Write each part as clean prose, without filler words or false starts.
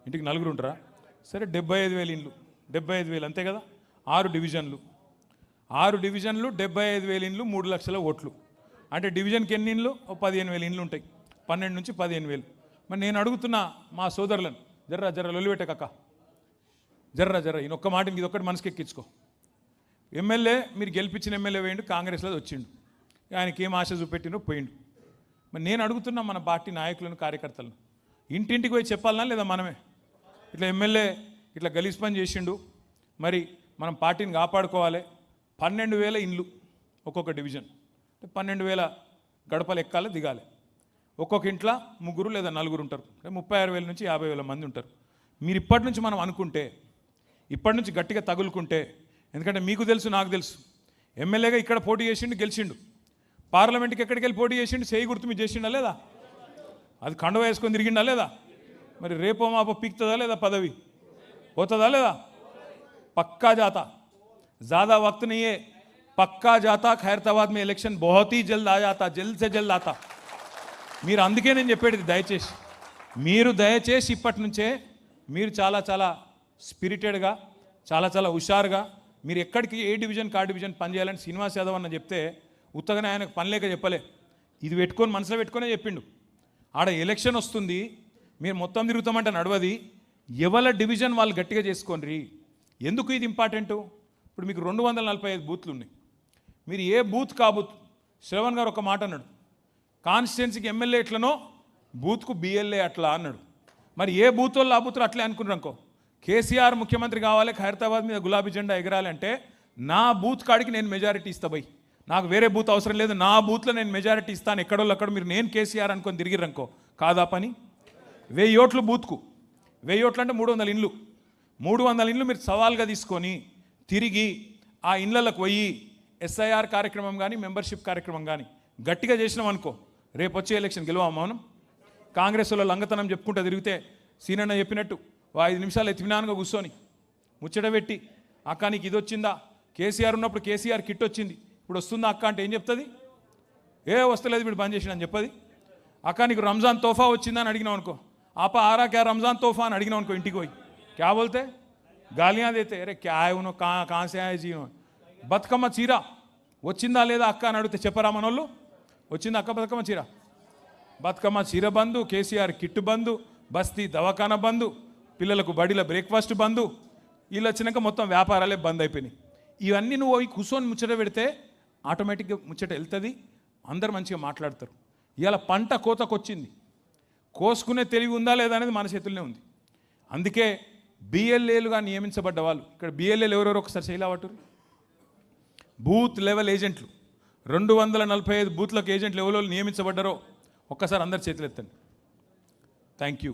ఇంటికి నలుగురు ఉంటారా? సరే 75,000 ఇండ్లు, 75,000 అంతే కదా. 6 డివిజన్లు, 75,000 ఇండ్లు, 3 లక్షల ఓట్లు. అంటే డివిజన్కి ఎన్ని ఇండ్లు? 15,000 ఇండ్లు ఉంటాయి. 12 నుంచి 15,000. మరి నేను అడుగుతున్నా మా సోదరులను, జర్ర లొల్లిపెట్టకక్క, జర్ర ఈయనొక్క మాట ఇదొక్కటి మనసుకి ఎక్కించుకో. ఎమ్మెల్యే మీరు గెలిపించిన ఎమ్మెల్యే వేయండు, కాంగ్రెస్లో వచ్చిండు, ఆయనకి ఏం ఆశ చూపెట్టినో పోయిండు. మరి నేను అడుగుతున్నా మన పార్టీ నాయకులను, కార్యకర్తలను, ఇంటింటికి పోయి చెప్పాలనా లేదా మనమే? ఇట్లా ఎమ్మెల్యే ఇట్లా గలీజ్ పని చేసిండు, మరి మనం పార్టీని కాపాడుకోవాలి. 12,000 ఇండ్లు ఒక్కొక్క డివిజన్, 12,000 గడపలు ఎక్కాలి, దిగాలి. ఒక్కొక్క ఇంట్లో 3 లేదా 4 ఉంటారు, 36,000 నుంచి 50,000 మంది ఉంటారు. మీరు ఇప్పటి నుంచి మనం అనుకుంటే, ఇప్పటి నుంచి గట్టిగా తగులుకుంటే, ఎందుకంటే మీకు తెలుసు, నాకు తెలుసు, ఎమ్మెల్యేగా ఇక్కడ పోటీ చేసిండు, గెలిచిండు. పార్లమెంట్కి ఎక్కడికి వెళ్ళి పోటీ చేసిండు, చేయి గుర్తు మీద చేసిండా లేదా? అది కండువ వేసుకొని తిరిగిండా లేదా? మరి రేపో మాపో పీక్తుందా లేదా? పదవి పోతుందా లేదా? పక్కా జాతా, ज़्यादा वक्त नहीं है, पक्का जाता. खैरताबाद में इलेक्शन बहुत ही जल्द आ जाता, जल्द से जल्द आता. మీరు అందుకే నేను చెప్పేది, దయచేసి ఇప్పటి నుంచే మీరు చాలా చాలా స్పిరిటెడ్గా, చాలా హుషారుగా, మీరు ఎక్కడికి ఏ డివిజన్ కా డివిజన్ పనిచేయాలని శ్రీనివాస్ యాదవ్ అన్న చెప్తే ఉత్తగానే ఆయనకు పని లేక చెప్పలే, ఇది పెట్టుకొని మనసులో పెట్టుకునే చెప్పిండు. ఆడ ఎలక్షన్ వస్తుంది, మీరు మొత్తం తిరుగుతామంటే నడవది, ఎవల డివిజన్ వాళ్ళు గట్టిగా చేసుకోండి. ఎందుకు ఇది ఇంపార్టెంటు? ఇప్పుడు మీకు 245 బూత్లు ఉన్నాయి, మీరు ఏ బూత్ కా బూత్, శ్రవణ్ గారు ఒక మాట అన్నాడు, కాన్స్టిట్యున్సీకి ఎమ్మెల్యే ఎట్లనో బూత్కు బిఎల్ఏ అట్లా అన్నాడు. మరి ఏ బూత్ వాళ్ళు ఆ బూత్లు అట్లే అనుకున్నారు అనుకో, కేసీఆర్ ముఖ్యమంత్రి కావాలి, ఖైరతాబాద్ మీద గులాబీ జెండా ఎగరాలి అంటే నా బూత్ కాడికి నేను మెజారిటీ ఇస్తా పోయి, నాకు వేరే బూత్ అవసరం లేదు, నా బూత్లో నేను మెజారిటీ ఇస్తాను. ఎక్కడోళ్ళు అక్కడ మీరు నేను కేసీఆర్ అనుకొని తిరిగిరనుకో, కాదా పని? 1000 ఓట్లు బూత్కు, 1000 ఓట్లు అంటే 300 ఇండ్లు, 300 ఇండ్లు మీరు సవాల్గా తీసుకొని తిరిగి ఆ ఇండ్లకు పోయి ఎస్ఐఆర్ కార్యక్రమం కానీ, మెంబర్షిప్ కార్యక్రమం కానీ గట్టిగా చేసినాం అనుకో, రేపు వచ్చే ఎలక్షన్ గెలవామా మనం? కాంగ్రెస్ వాళ్ళు లంగతనం చెప్పుకుంటూ తిరిగితే సీనన్న చెప్పినట్టు 5 నిమిషాలు ఎత్తిమినానుగా కూర్చొని ముచ్చట పెట్టి, అక్క నీకు ఇది వచ్చిందా, కేసీఆర్ ఉన్నప్పుడు కేసీఆర్ కిట్ వచ్చింది, ఇప్పుడు వస్తుందా అక్క అంటే ఏం చెప్తుంది? ఏ వస్తలేదు, వీడు బంద్ చేసిన అని చెప్పది. అక్క నీకు రంజాన్ తోఫా వచ్చిందా అని అడిగినావు అనుకో, ఆప ఆరా క్యా రంజాన్ తోఫా అని అడిగినావు అనుకో, ఇంటికి పోయి క్యా బోల్తే, గాలియాँ देते, अरे क्या है उन्हों कहाँ से आए जी. బతుకమ్మ చీర వచ్చిందా లేదా అక్క అని అడిగితే చెప్పరా మనోళ్ళు? వచ్చిందా అక్క బతుకమ్మ చీర? బతుకమ్మ చీర బంధు, కేసీఆర్ కిట్ బంధు, బస్తీ దవాఖానా బంధు, పిల్లలకు బడిలో బ్రేక్ఫాస్ట్ బంధు, వీళ్ళు వచ్చినాక మొత్తం వ్యాపారాలే బంద్ అయిపోయినాయి. ఇవన్నీ నువ్వు పోయి కూర్చొని ముచ్చట పెడితే ఆటోమేటిక్గా ముచ్చట వెళ్తుంది, అందరు మంచిగా మాట్లాడతారు. ఇవాళ పంట కోతకొచ్చింది, కోసుకునే తెలివి ఉందా లేదా అనేది మన చేతుల్లోనే ఉంది. అందుకే బిఎల్ఏలుగా నియమించబడ్డ వాళ్ళు, ఇక్కడ బిఎల్ఏలు ఎవరెవరు ఒకసారి చేయలేవట్టు, బూత్ లెవెల్ ఏజెంట్లు, 245 బూత్లకు ఏజెంట్లు ఎవరో నియమించబడ్డారో ఒక్కసారి అందరు చేతులు ఎత్తండి. Thank you.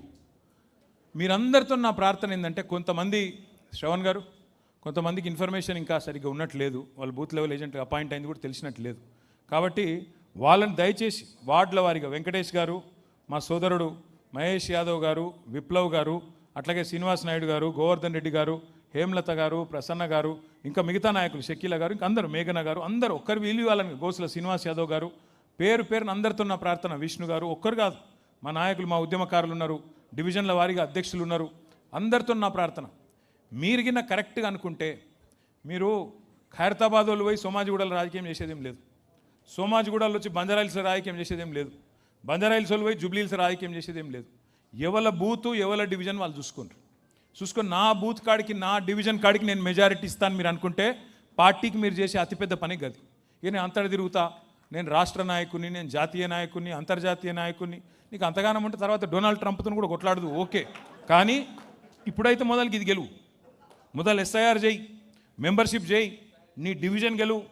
మీరందరితో నా ప్రార్థన ఏంటంటే, కొంతమంది శ్రవణ్ గారు, కొంతమందికి ఇన్ఫర్మేషన్ ఇంకా సరిగ్గా ఉన్నట్లేదు, వాళ్ళు బూత్ లెవెల్ ఏజెంట్ అపాయింట్ అయింది కూడా తెలిసినట్లేదు. కాబట్టి వాళ్ళని దయచేసి వార్డుల వారిగా వెంకటేష్ గారు, మా సోదరుడు మహేష్ యాదవ్ గారు, విప్లవ్ గారు, అట్లాగే శ్రీనివాస్ నాయుడు గారు, గోవర్ధన్ రెడ్డి గారు, హేమలత గారు, ప్రసన్న గారు, ఇంకా మిగతా నాయకులు షకీల గారు, ఇంకా అందరూ, మేఘన గారు, అందరూ ఒక్కరు వీలు వాళ్ళని, గోసుల శ్రీనివాస్ యాదవ్ గారు, పేరున అందరితో నా ప్రార్థన, విష్ణు గారు, ఒక్కరు కాదు, మా నాయకులు, మా ఉద్యమకారులు ఉన్నారు, డివిజన్ల వారీగా అధ్యక్షులు ఉన్నారు, అందరితో నా ప్రార్థన, మీరు గిన్న కరెక్ట్గా అనుకుంటే, మీరు ఖైరతాబాద్ వాళ్ళు పోయి సోమాజిగూడలో రాజకీయం చేసేదేం లేదు, సోమాజిగూడలో వచ్చి బంజారాహిల్స్ రాజకీయం చేసేదేం లేదు, బంజారాహిల్స్ వాళ్ళు పోయి జూబ్లీహిల్స్ రాజకీయం చేసేదేం లేదు. ఎవల బూతు ఎవల డివిజన్ వాళ్ళు చూసుకొని నా బూత్ కాడికి, నా డివిజన్ కాడికి నేను మెజారిటీ ఇస్తాను మీరు అనుకుంటే, పార్టీకి మీరు చేసే అతిపెద్ద పని గది. ఇక నేను అంతటా తిరుగుతా, నేను రాష్ట్ర నాయకుని, నేను జాతీయ నాయకుని, అంతర్జాతీయ నాయకుని, నీకు అంతగానం ఉంటే తర్వాత డొనాల్డ్ ట్రంప్తో కూడా కొట్లాడదు, ఓకే. కానీ ఇప్పుడైతే మొదలుకి ఇది గెలువు, మొదలు ఎస్ఐఆర్ చేయి, మెంబర్షిప్ చేయి, నీ డివిజన్ గెలువు,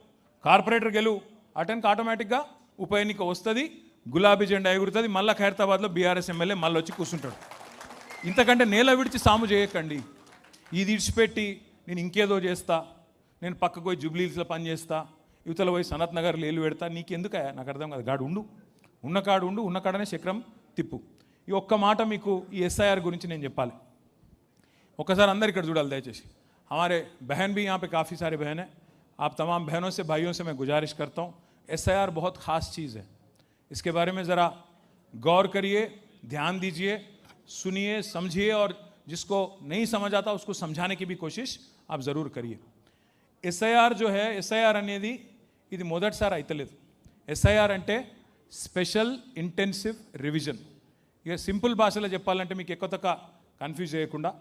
కార్పొరేటర్ గెలువు, అటెన్కి ఆటోమేటిక్గా ఉప ఎన్నిక వస్తుంది, గులాబీ జెండా ఎగురుతుంది, మళ్ళీ ఖైరతాబాద్లో బీఆర్ఎస్ ఎమ్మెల్యే మళ్ళీ వచ్చి కూర్చుంటాడు. ఇంతకంటే నేల విడిచి సాము చేయకండి. ఇది ఇడిచిపెట్టి నేను ఇంకేదో చేస్తా, నేను పక్కకు పోయి జూబ్లీహిల్స్లో పని చేస్తా, యువతల పోయి సనత్ నగర్లో ఏలు పెడతా, నీకెందుక? నాకు అర్థం కాదు. గాడు ఉండు, ఉన్న కాడనే చక్రం తిప్పు. ఈ ఒక్క మాట మీకు ఈ ఎస్ఐఆర్ గురించి నేను చెప్పాలి. ఒక్కసారి అందరు ఇక్కడ చూడాలి దయచేసి. हमारे बहन भी यहाँ पे काफ़ी सारे बहन हैं, आप तमाम बहनों से भाइयों से मैं गुजारिश करता हूँ, एसआईआर बहुत ख़ास चीज़ है, इसके बारे में ज़रा गौर करिए, ध्यान दीजिए, सुनिए, समझिए और जिसको नहीं समझ आता उसको समझाने की भी कोशिश आप ज़रूर करिए. ఎస్ఐఆర్ जो है ఎస్ఐఆర్ అనేది ఇది మొదటిసారి అయితలేదు. ఎస్ఐఆర్ అంటే స్పెషల్ ఇంటెన్సివ్ రివిజన్. ఇక సింపుల్ భాషలో చెప్పాలంటే మీకు ఎక్కువ తక్కువ కన్ఫ్యూజ్ చేయకుండా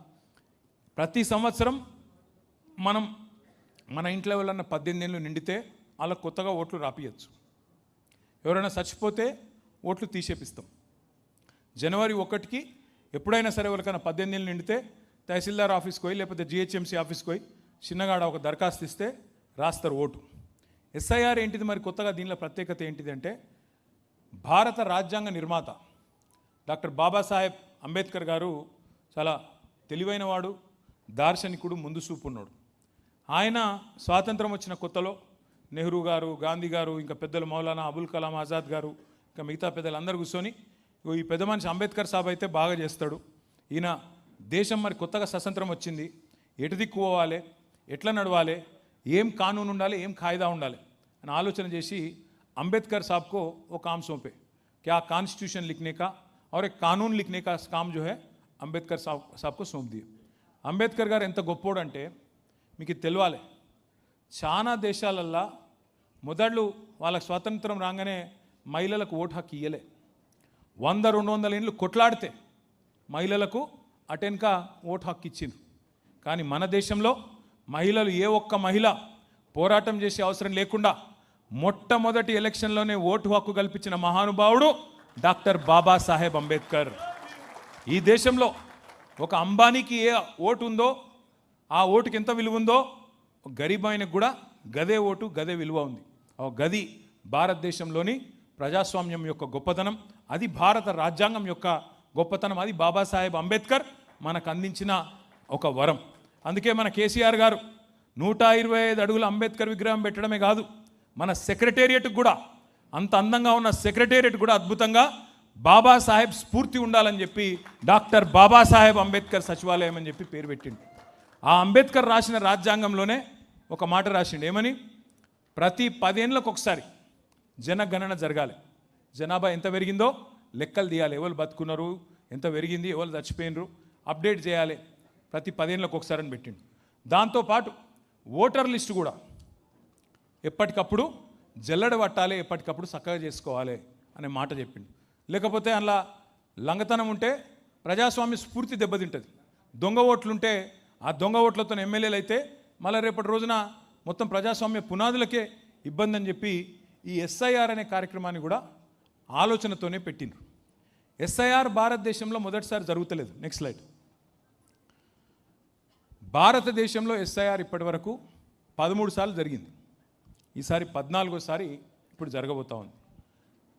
ప్రతి సంవత్సరం మనం మన ఇంట్లో ఎవరన్నా 18 ఏళ్ళు నిండితే వాళ్ళకు కొత్తగా ఓట్లు రాపియచ్చు. ఎవరైనా చచ్చిపోతే ఓట్లు తీసేపిస్తాం. జనవరి 1కి ఎప్పుడైనా సరే ఎవరికైనా 18 ఏళ్ళు నిండితే తహసీల్దార్ ఆఫీస్కి పోయి లేకపోతే జిహెచ్ఎంసీ ఆఫీస్కి పోయి చిన్నగాడ ఒక దరఖాస్తు ఇస్తే రాస్తారు ఓటు. ఎస్ఐఆర్ ఏంటిది మరి కొత్తగా దీనిలో ప్రత్యేకత ఏంటిది అంటే భారత రాజ్యాంగ నిర్మాత డాక్టర్ బాబాసాహెబ్ అంబేద్కర్ గారు చాలా తెలివైన వాడు, దార్శనికుడు, ముందు చూపున్నాడు. ఆయన స్వాతంత్రం వచ్చిన కొత్తలో నెహ్రూ గారు, గాంధీ గారు, ఇంకా పెద్దలు మౌలానా అబుల్ కలాం ఆజాద్ గారు, ఇంకా మిగతా పెద్దలు అందరూ కూర్చొని ఈ పెద్ద మనిషి అంబేద్కర్ సాబ్ అయితే బాగా చేస్తాడు, ఈయన దేశం మరి కొత్తగా స్వతంత్రం వచ్చింది, ఎటు దిక్కు పోవాలి, ఎట్లా నడవాలి, ఏం కానూన్ ఉండాలి, ఏం కాయిదా ఉండాలి అని ఆలోచన చేసి अंबेडकर साहब को वो काम सौंपे क्या कॉन्स्टिट्यूशन लिखने का और एक कानून लिखने का काम जो है अंबेडकर साहब को सौंप दिए. अंबेडकर గారు ఎంత గొప్పోడంటే మీకు తెలవాలి, చాలా దేశాలల్లో మొదళ్ళు వాళ్ళకి స్వాతంత్రం రాగానే మహిళలకు ఓటు హక్కు ఇయ్యలే. 100-200 ఏళ్ళు కొట్లాడితే మహిళలకు అటెన్క ఓటు హక్కు ఇచ్చింది. కానీ మన దేశంలో మహిళలు ఏ ఒక్క మహిళ పోరాటం చేసే అవసరం లేకుండా మొట్టమొదటి ఎలక్షన్లోనే ఓటు హక్కు కల్పించిన మహానుభావుడు డాక్టర్ బాబాసాహెబ్ అంబేద్కర్. ఈ దేశంలో ఒక అంబానీకి ఏ ఓటు ఉందో ఆ ఓటుకి ఎంత విలువ ఉందో గరీబ్ ఆయనకు కూడా గదే ఓటు గదే విలువ ఉంది. ఆ గది భారతదేశంలోని ప్రజాస్వామ్యం యొక్క గొప్పతనం, అది భారత రాజ్యాంగం యొక్క గొప్పతనం, అది బాబాసాహెబ్ అంబేద్కర్ మనకు అందించిన ఒక వరం. అందుకే మన కేసీఆర్ గారు 125 అడుగుల అంబేద్కర్ విగ్రహం పెట్టడమే కాదు, మన సెక్రటేరియట్ కూడా అంత అందంగా ఉన్న సెక్రటేరియట్ కూడా అద్భుతంగా బాబాసాహెబ్ స్ఫూర్తి ఉండాలని చెప్పి డాక్టర్ బాబాసాహెబ్ అంబేద్కర్ సచివాలయం అని చెప్పి పేరు పెట్టిండు. ఆ అంబేద్కర్ రాసిన రాజ్యాంగంలోనే ఒక మాట రాసిండు, ఏమని, ప్రతి 10 ఏళ్ళకు ఒకసారి జనగణన జరగాలి, జనాభా ఎంత పెరిగిందో లెక్కలు తీయాలి, ఎవరు బతుకున్నారు, ఎంత పెరిగింది, ఎవరు చచ్చిపోయినరు అప్డేట్ చేయాలి, ప్రతి 10 ఏళ్ళకు ఒకసారి అని పెట్టిండు. దాంతోపాటు ఓటర్ లిస్టు కూడా ఎప్పటికప్పుడు జల్లెడ పట్టాలి, ఎప్పటికప్పుడు చక్కగా చేసుకోవాలి అనే మాట చెప్పిండు. లేకపోతే అలా లంగతనం ఉంటే ప్రజాస్వామ్య స్ఫూర్తి దెబ్బతింటుంది. దొంగ ఓట్లుంటే ఆ దొంగ ఓట్లతో ఎమ్మెల్యేలు అయితే మళ్ళీ రేపటి రోజున మొత్తం ప్రజాస్వామ్య పునాదులకే ఇబ్బంది అని చెప్పి ఈ ఎస్ఐఆర్ అనే కార్యక్రమాన్ని కూడా ఆలోచనతోనే పెట్టిండ్రు. ఎస్ఐఆర్ భారతదేశంలో మొదటిసారి జరుగుతలేదు. Next slide. భారతదేశంలో ఎస్ఐఆర్ ఇప్పటి వరకు 13 సార్లు జరిగింది. ఈసారి 14వ సారి ఇప్పుడు జరగబోతా ఉంది.